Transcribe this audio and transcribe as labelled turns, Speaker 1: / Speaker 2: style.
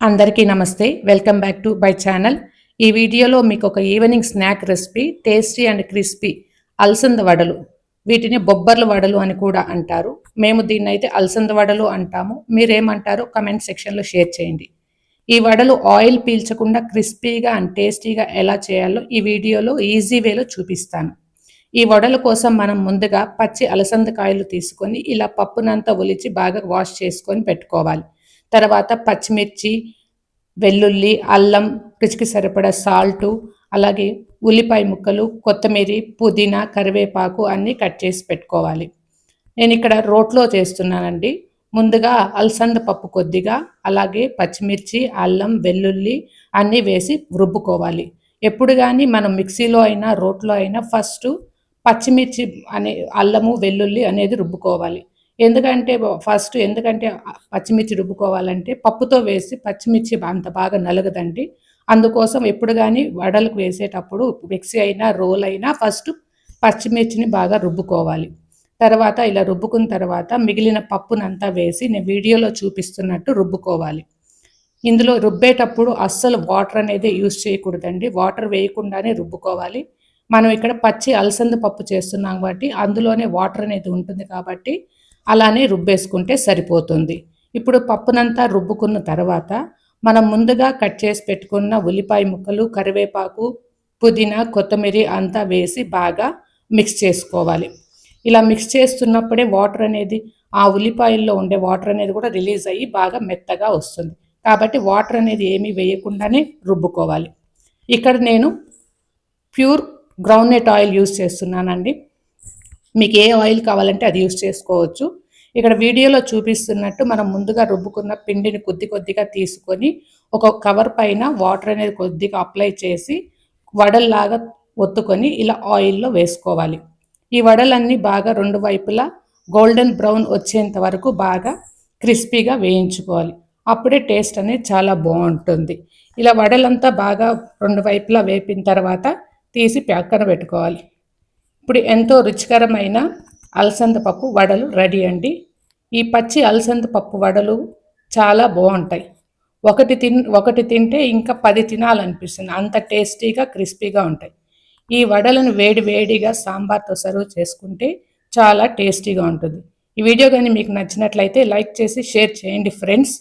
Speaker 1: అందరికీ నమస్తే. Welcome back to my channel. ఈ వీడియోలో మీకు ఒక evening snack recipe tasty and crispy అలసంద వడలు. వీటిని బొబ్బర్ల వడలు అని కూడా అంటారు. మేము దీన్నైతే అలసంద వడలు అంటాము. మీరేమంటారో కమెంట్ సెక్షన్‌లో షేర్ చేయండి. ఈ వడలు ఆయిల్ పీల్చకుండా క్రిస్పీగా అండ్ టేస్టీగా ఎలా చేయాలో ఈ వీడియోలో ఈజీ వేలో చూపిస్తాను. ఈ వడల కోసం మనం ముందుగా పచ్చి అలసంద కాయలు తీసుకొని ఇలా పప్పునంతా ఒలిచి బాగా వాష్ చేసుకొని పెట్టుకోవాలి. తర్వాత పచ్చిమిర్చి, వెల్లుల్లి, అల్లం, రుచికి సరిపడా సాల్టు, అలాగే ఉల్లిపాయ ముక్కలు, కొత్తిమీర, పుదీనా, కరివేపాకు అన్నీ కట్ చేసి పెట్టుకోవాలి. నేనిక్కడ రోట్లో చేస్తున్నానండి. ముందుగా అలసంద పప్పు కొద్దిగా, అలాగే పచ్చిమిర్చి, అల్లం, వెల్లుల్లి అన్నీ వేసి రుబ్బుకోవాలి. ఎప్పుడు గానీ మనం మిక్సీలో అయినా, రోట్లో అయినా ఫస్టు పచ్చిమిర్చి అల్లము, వెల్లుల్లి అనేది రుబ్బుకోవాలి. ఎందుకంటే పచ్చిమిర్చి రుబ్బుకోవాలంటే పప్పుతో వేసి పచ్చిమిర్చి అంత బాగా నలగదండి. అందుకోసం ఎప్పుడు గానీ వడలకు వేసేటప్పుడు మిక్సీ అయినా, రోల్ అయినా ఫస్ట్ పచ్చిమిర్చిని బాగా రుబ్బుకోవాలి. తర్వాత ఇలా రుబ్బుకున్న తర్వాత మిగిలిన పప్పునంతా వేసి నేను వీడియోలో చూపిస్తున్నట్టు రుబ్బుకోవాలి. ఇందులో రుబ్బేటప్పుడు అస్సలు వాటర్ అనేది యూజ్ చేయకూడదండి. వాటర్ వేయకుండానే రుబ్బుకోవాలి. మనం ఇక్కడ పచ్చి అలసంద పప్పు చేస్తున్నాం కాబట్టి అందులోనే వాటర్ అనేది ఉంటుంది కాబట్టి అలానే రుబ్బేసుకుంటే సరిపోతుంది. ఇప్పుడు పప్పునంతా రుబ్బుకున్న తర్వాత మనం ముందుగా కట్ చేసి పెట్టుకున్న ఉల్లిపాయ ముక్కలు, కరివేపాకు, పుదీనా, కొత్తిమీర అంతా వేసి బాగా మిక్స్ చేసుకోవాలి. ఇలా మిక్స్ చేస్తున్నప్పుడే ఆ ఉల్లిపాయల్లో ఉండే వాటర్ అనేది కూడా రిలీజ్ అయ్యి బాగా మెత్తగా వస్తుంది. కాబట్టి వాటర్ అనేది ఏమీ వేయకుండానే రుబ్బుకోవాలి. ఇక్కడ నేను ప్యూర్ గ్రౌండ్నట్ ఆయిల్ యూజ్ చేస్తున్నానండి. మీకు ఏ ఆయిల్ కావాలంటే అది యూజ్ చేసుకోవచ్చు. ఇక్కడ వీడియోలో చూపిస్తున్నట్టు మనం ముందుగా రుబ్బుకున్న పిండిని కొద్ది కొద్దిగా తీసుకొని ఒక కవర్ పైన వాటర్ అనేది కొద్దిగా అప్లై చేసి వడల్లాగా ఒత్తుకొని ఇలా ఆయిల్లో వేసుకోవాలి. ఈ వడలన్నీ బాగా రెండు వైపులా గోల్డెన్ బ్రౌన్ వచ్చేంత వరకు బాగా క్రిస్పీగా వేయించుకోవాలి. అప్పుడే టేస్ట్ అనేది చాలా బాగుంటుంది. ఇలా వడలంతా బాగా రెండు వైపులా వేపిన తర్వాత తీసి పక్కన పెట్టుకోవాలి. ఇప్పుడు ఎంతో రుచికరమైన అలసంద పప్పు వడలు రెడీ అండి. ఈ పచ్చి అలసంద పప్పు వడలు చాలా బాగుంటాయి. ఒకటి తింటే ఇంకా 10 తినాలనిపిస్తుంది. అంత టేస్టీగా క్రిస్పీగా ఉంటాయి. ఈ వడలను వేడి వేడిగా సాంబార్తో సర్వ్ చేసుకుంటే చాలా టేస్టీగా ఉంటుంది. ఈ వీడియో కానీ మీకు నచ్చినట్లయితే లైక్ చేసి షేర్ చేయండి ఫ్రెండ్స్.